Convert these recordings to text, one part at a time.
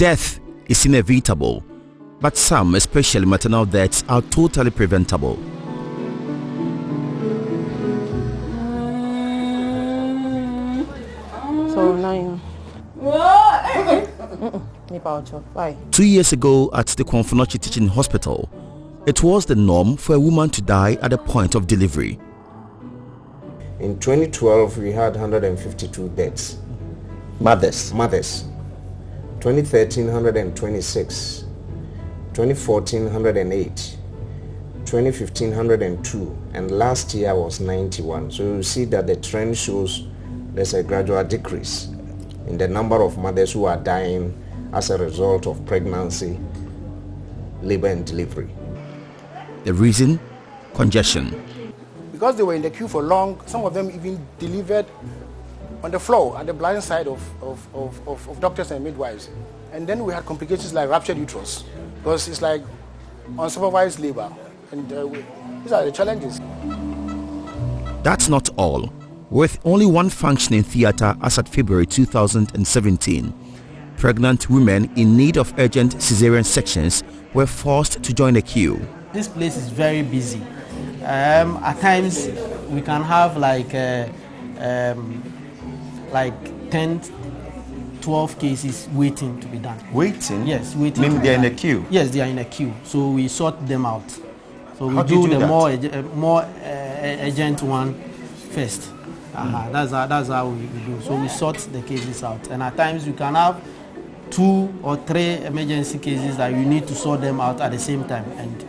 Death is inevitable, but some, especially maternal deaths, are totally preventable. So 9. 2 years ago at the Kwamfonochi Teaching Hospital, it was the norm for a woman to die at the point of delivery. In 2012, we had 152 deaths. Mothers. 2013, 126. 2014, 108. 2015, 102. And last year was 91. So you see that the trend shows there's a gradual decrease in the number of mothers who are dying as a result of pregnancy, labor and delivery. The reason? Congestion. Because they were in the queue for long, some of them even delivered on the floor at the blind side of doctors and midwives. And then we had complications like ruptured uterus, because it's like unsupervised labor. And these are the challenges. That's not all. With only one functioning theatre as at February 2017, pregnant women in need of urgent cesarean sections were forced to join the queue. This place is very busy. At times we can have like 10, 12 cases waiting to be done. Waiting? Yes, waiting. Meaning they're in a queue? Yes, they are in a queue. So we sort them out. So we How do the that? more urgent one first. That's how we do. So we sort the cases out. And at times you can have 2 or 3 emergency cases that you need to sort them out at the same time, and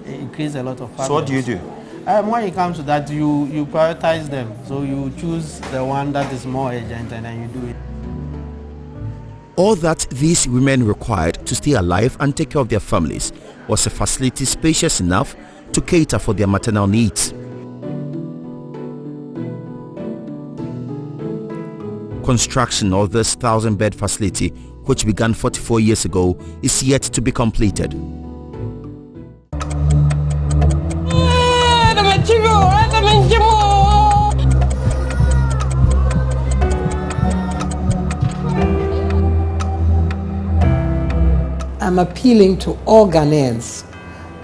it creates a lot of problems. So what do you do? When it comes to that, you prioritize them. So you choose the one that is more urgent and then you do it. All that these women required to stay alive and take care of their families was a facility spacious enough to cater for their maternal needs. Construction of this 1,000-bed facility, which began 44 years ago, is yet to be completed. I'm appealing to all Ghanaians.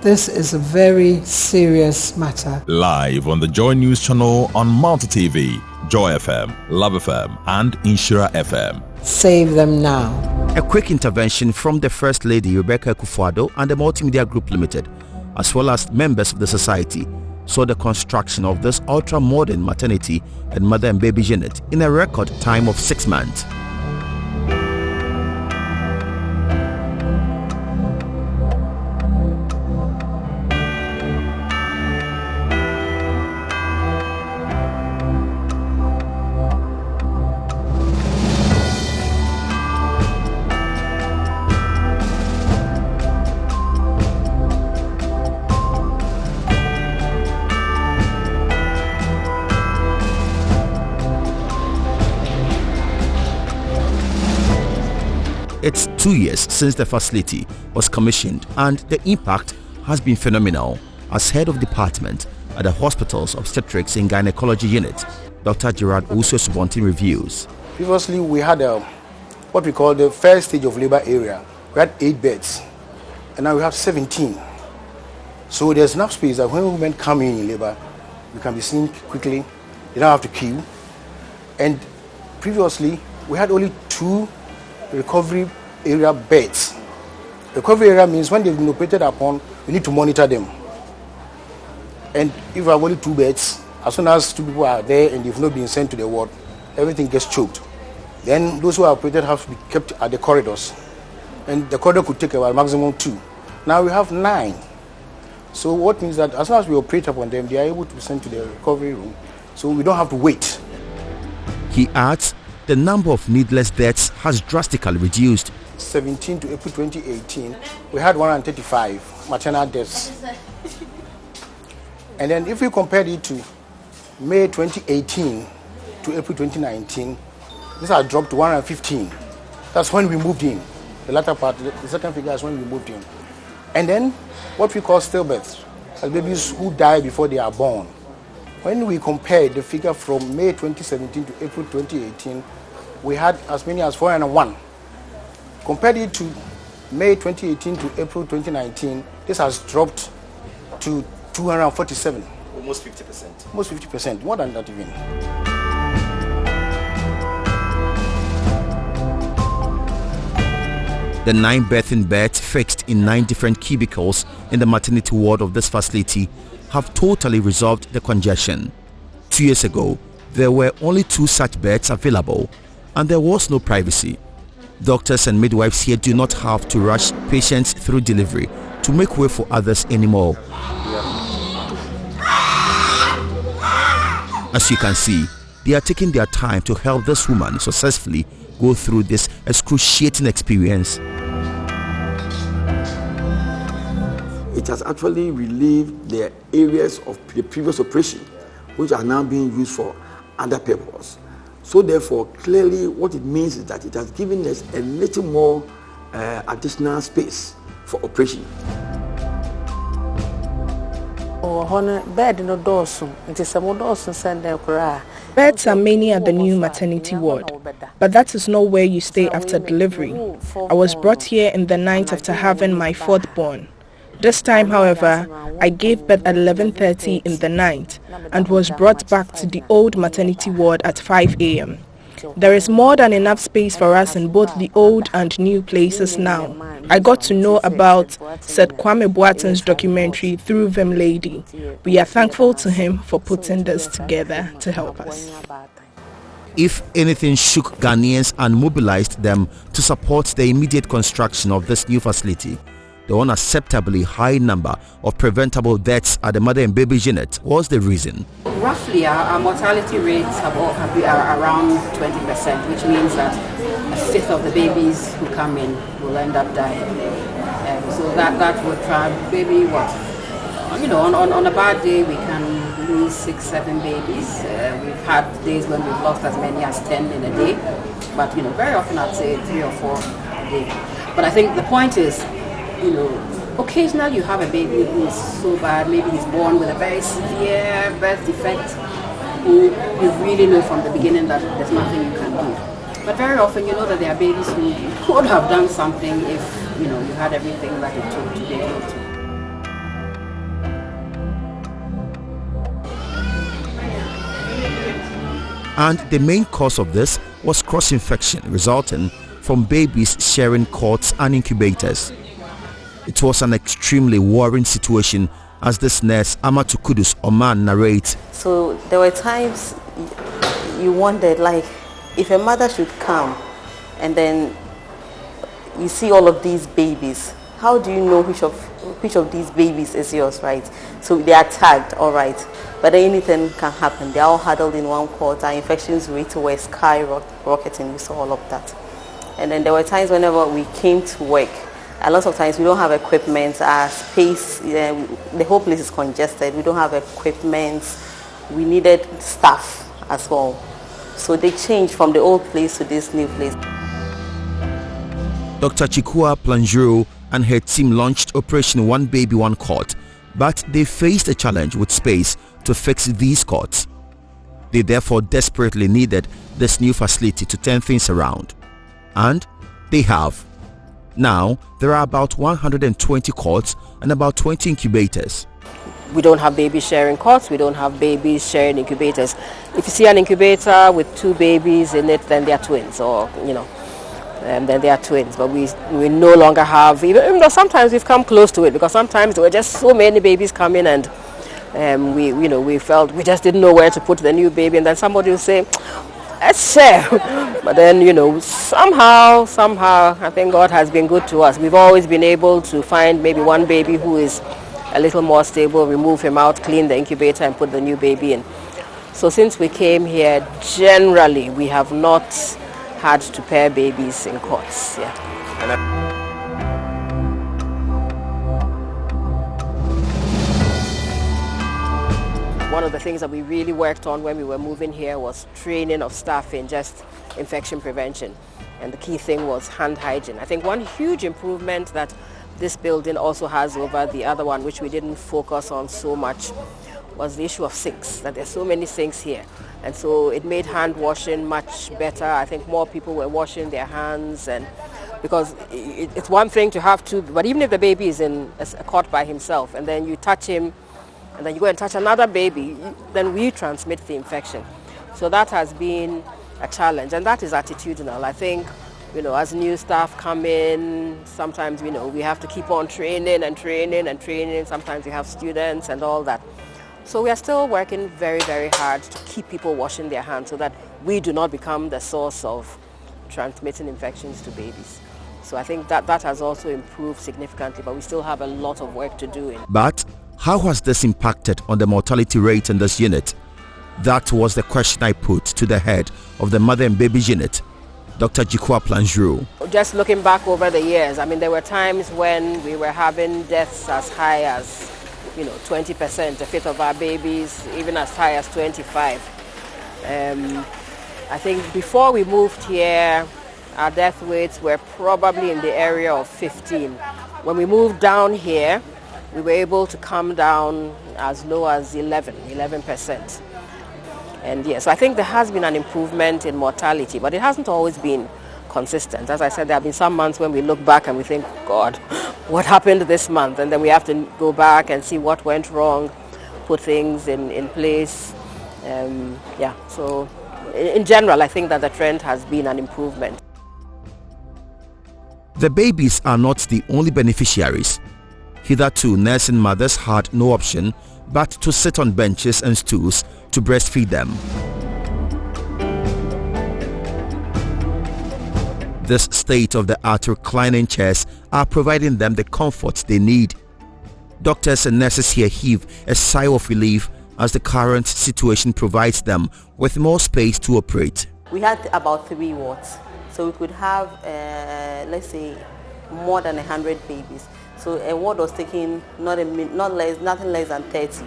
This is a very serious matter. Live on the Joy News channel on Multi TV, Joy FM, Love FM and Insura FM. Save them now. A quick intervention from the First Lady Rebecca Kufuado and the Multimedia Group Limited, as well as members of the society, saw the construction of this ultra-modern maternity and mother and baby unit in a record time of 6 months. It's 2 years since the facility was commissioned, and the impact has been phenomenal. As head of department at the hospital's obstetrics and gynecology unit, Dr. Gerard also Subontin reviews. Previously, we had what we call the first stage of labor area. We had 8 beds, and now we have 17. So there's enough space that when women come in labor, we can be seen quickly. They don't have to queue. And previously, we had only 2 recovery area beds. Recovery area means when they've been operated upon, we need to monitor them. And if we have only 2 beds, as soon as 2 people are there and they've not been sent to the ward, everything gets choked. Then those who are operated have to be kept at the corridors. And the corridor could take about maximum 2. Now we have 9. So what means that as soon as we operate upon them, they are able to be sent to the recovery room. So we don't have to wait. He adds, the number of needless deaths has drastically reduced. 17 to April 2018, we had 135 maternal deaths. And then if we compare it to May 2018 to April 2019, this has dropped to 115. That's when we moved in. The latter part, the second figure is when we moved in. And then what we call stillbirths, as babies who die before they are born. When we compare the figure from May 2017 to April 2018, we had as many as 401 Compared it to May 2018 to April 2019, this has dropped to 247. Almost 50%. Almost 50%, more than that even. The 9 birthing beds fixed in 9 different cubicles in the maternity ward of this facility have totally resolved the congestion. 2 years ago, there were only 2 such beds available and there was no privacy. Doctors and midwives here do not have to rush patients through delivery to make way for others anymore. As you can see, they are taking their time to help this woman successfully go through this excruciating experience. It has actually relieved the areas of the previous operation, which are now being used for other purposes. So therefore, clearly what it means is that it has given us a little more additional space for operation. Beds are many at the new maternity ward, but that is not where you stay after delivery. I was brought here in the night after having my 4th born. This time, however, I gave birth at 11:30 in the night and was brought back to the old maternity ward at 5 a.m. There is more than enough space for us in both the old and new places now. I got to know about Seth Kwame Boateng's documentary through Vim Lady. We are thankful to him for putting this together to help us. If anything shook Ghanaians and mobilized them to support the immediate construction of this new facility, the unacceptably high number of preventable deaths at the mother and baby unit was the reason. Roughly, our mortality rates are around 20%, which means that a fifth of the babies who come in will end up dying. So that would try maybe what? On a bad day we can lose 6-7 babies. We've had days when we've lost as many as 10 in a day, but very often I'd say 3 or 4 a day. But I think the point is, occasionally you have a baby who is so bad, maybe he's born with a very severe birth defect, who you really know from the beginning that there's nothing you can do. But very often you know that there are babies who could have done something if you had everything that it took to be able to. And the main cause of this was cross-infection resulting from babies sharing cots and incubators. It was an extremely worrying situation, as this nurse Amatu Kudus Oman narrates. So there were times you wondered, like, if a mother should come and then you see all of these babies, how do you know which of these babies is yours, right? So they are tagged, all right, but anything can happen. They're all huddled in one cot. Our infections rate were skyrocketing. We saw all of that. And then there were times whenever we came to work, a lot of times we don't have equipment, our space, the whole place is congested, we don't have equipment, we needed staff as well. So they changed from the old place to this new place. Dr. Chikua Planjuro and her team launched Operation One Baby One Cot, but they faced a challenge with space to fix these cots. They therefore desperately needed this new facility to turn things around. And they have. Now, there are about 120 cots and about 20 incubators. We don't have babies sharing cots, we don't have babies sharing incubators. If you see an incubator with 2 babies in it, then they are twins, or, then they are twins. But we no longer have, even though sometimes we've come close to it, because sometimes there were just so many babies coming and we felt we just didn't know where to put the new baby, and then somebody will say, let's share. But then, somehow, I think God has been good to us. We've always been able to find maybe one baby who is a little more stable, remove him out, clean the incubator and put the new baby in. So since we came here, generally, we have not had to pair babies in cots. Yeah. One of the things that we really worked on when we were moving here was training of staff in just infection prevention. And the key thing was hand hygiene. I think one huge improvement that this building also has over the other one, which we didn't focus on so much, was the issue of sinks, that there's so many sinks here. And so it made hand washing much better. I think more people were washing their hands, and because it's one thing to have two, but even if the baby is in a cot by himself and then you touch him and then you go and touch another baby, then we transmit the infection. So that has been a challenge, and that is attitudinal. I think, as new staff come in, sometimes, we have to keep on training and training and training. Sometimes we have students and all that. So we are still working very, very hard to keep people washing their hands so that we do not become the source of transmitting infections to babies. So I think that has also improved significantly, but we still have a lot of work to do. But how has this impacted on the mortality rate in this unit? That was the question I put to the head of the Mother and Baby unit, Dr. Jikwa Planjuru. Just looking back over the years, there were times when we were having deaths as high as 20%, a fifth of our babies, even as high as 25%. I think before we moved here, our death rates were probably in the area of 15. When we moved down here, we were able to come down as low as 11%. And yes, I think there has been an improvement in mortality, but it hasn't always been consistent. As I said, there have been some months when we look back and we think, God, what happened this month? And then we have to go back and see what went wrong, put things in place. So in general, I think that the trend has been an improvement. The babies are not the only beneficiaries. Hitherto, nursing mothers had no option but to sit on benches and stools to breastfeed them. This state-of-the-art reclining chairs are providing them the comfort they need. Doctors and nurses here heave a sigh of relief as the current situation provides them with more space to operate. We had about 3 wards, so we could have, let's say, more than 100 babies. So a ward was taking nothing less than 30.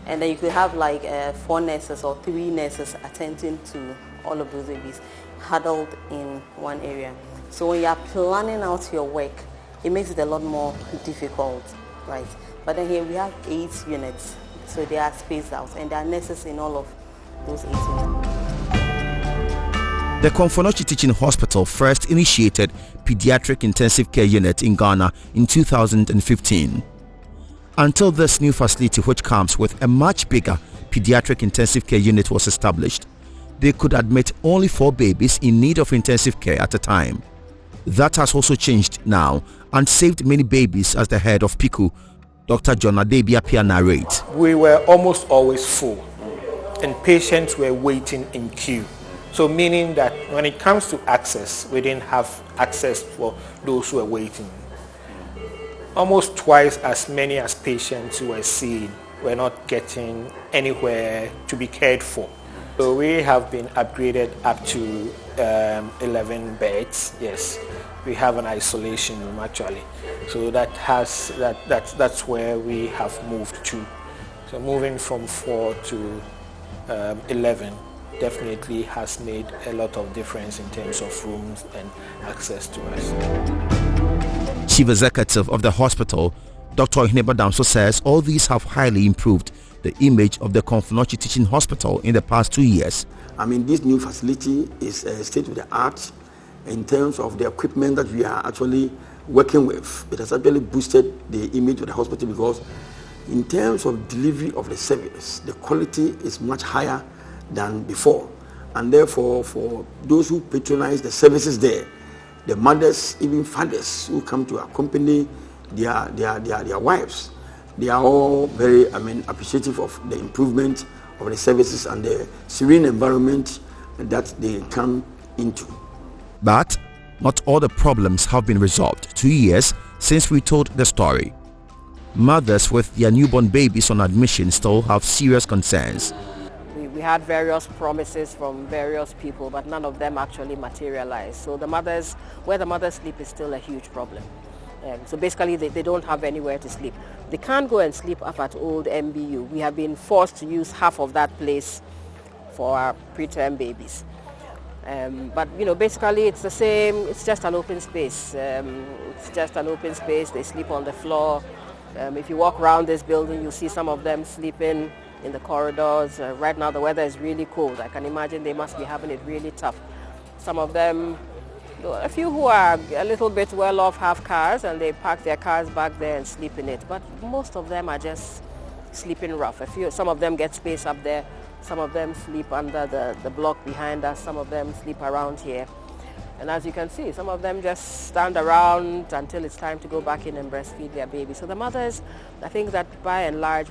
And then you could have like 4 nurses or 3 nurses attending to all of those babies huddled in one area. So when you are planning out your work, it makes it a lot more difficult, right? But then here we have 8 units, so they are spaced out, and there are nurses in all of those 8 units. The Komfonochi Teaching Hospital first initiated Pediatric Intensive Care Unit in Ghana in 2015. Until this new facility, which comes with a much bigger Pediatric Intensive Care Unit, was established, they could admit only 4 babies in need of intensive care at a time. That has also changed now and saved many babies, as the head of PICU, Dr. John Adebiapia, narrates. We were almost always full and patients were waiting in queue. So meaning that when it comes to access, we didn't have access for those who were waiting. Almost twice as many as patients who were seen were not getting anywhere to be cared for. So we have been upgraded up to 11 beds. Yes, we have an isolation room actually. So that's where we have moved to. So moving from 4 to 11 definitely has made a lot of difference in terms of rooms and access to us. Chief Executive of the hospital, Dr. Ohineba Damso, says all these have highly improved the image of the Komfonochi Teaching Hospital in the past 2 years. This new facility is state-of-the-art in terms of the equipment that we are actually working with. It has actually boosted the image of the hospital because in terms of delivery of the service, the quality is much higher than before. And therefore, for those who patronize the services there, the mothers, even fathers who come to accompany their wives, they are all very appreciative of the improvement of the services and the serene environment that they come into. But not all the problems have been resolved 2 years since we told the story. Mothers with their newborn babies on admission still have serious concerns. We had various promises from various people, but none of them actually materialized. So where the mothers sleep is still a huge problem. So basically they don't have anywhere to sleep. They can't go and sleep up at old MBU. We have been forced to use half of that place for our preterm babies. But basically it's the same, it's just an open space. They sleep on the floor. If you walk around this building, you'll see some of them sleeping in the corridors. Right now the weather is really cold. I can imagine they must be having it really tough. Some of them A few who are a little bit well off have cars and they park their cars back there and sleep in it. But most of them are just sleeping rough. Some of them get space up there. Some of them sleep under the block behind us. Some of them sleep around here. And as you can see, some of them just stand around until it's time to go back in and breastfeed their baby. So the mothers, I think that by and large,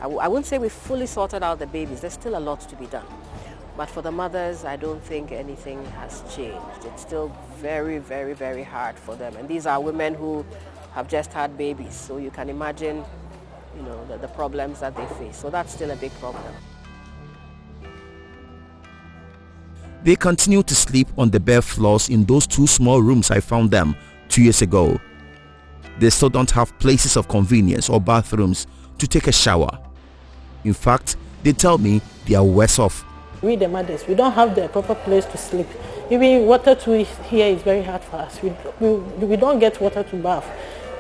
I wouldn't say we've fully sorted out the babies. There's still a lot to be done. But for the mothers, I don't think anything has changed. It's still very, very, very hard for them. And these are women who have just had babies. So you can imagine, the problems that they face. So that's still a big problem. They continue to sleep on the bare floors in those 2 small rooms I found them 2 years ago. They still don't have places of convenience or bathrooms to take a shower. In fact, they tell me they are worse off. We the mothers, we don't have the proper place to sleep. Even water to here is very hard for us. We don't get water to bath.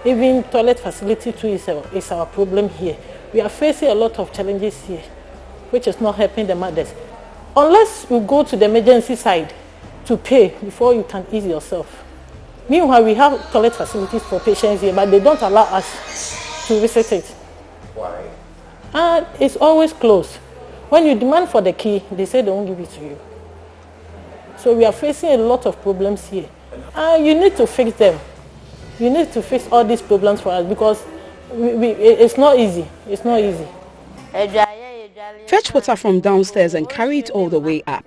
Even toilet facility too is our problem here. We are facing a lot of challenges here, which is not helping the mothers. Unless you go to the emergency side to pay before you can ease yourself. Meanwhile, we have toilet facilities for patients here, but they don't allow us to visit it. Why? It's always closed. When you demand for the key, they say they won't give it to you. So we are facing a lot of problems here. You need to fix them. You need to fix all these problems for us because it's not easy. It's not easy. Fetch water from downstairs and carry it all the way up.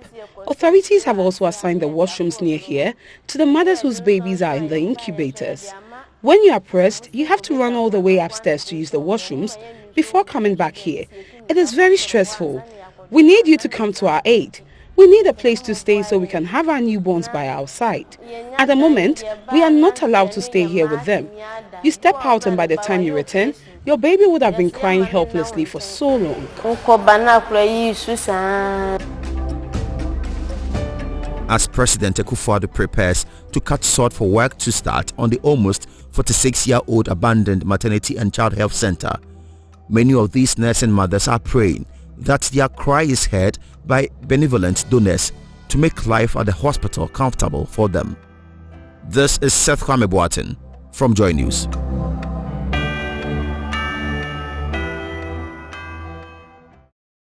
Authorities have also assigned the washrooms near here to the mothers whose babies are in the incubators. When you are pressed, you have to run all the way upstairs to use the washrooms before coming back here. It is very stressful. We need you to come to our aid. We need a place to stay so we can have our newborns by our side. At the moment, we are not allowed to stay here with them. You step out and by the time you return, your baby would have been crying helplessly for so long. As President Akufo-Addo prepares to cut short for work to start on the almost 46-year-old abandoned maternity and child health center, many of these nursing mothers are praying that their cry is heard by benevolent donors to make life at the hospital comfortable for them. This is Seth Kwame Boateng from Joy News.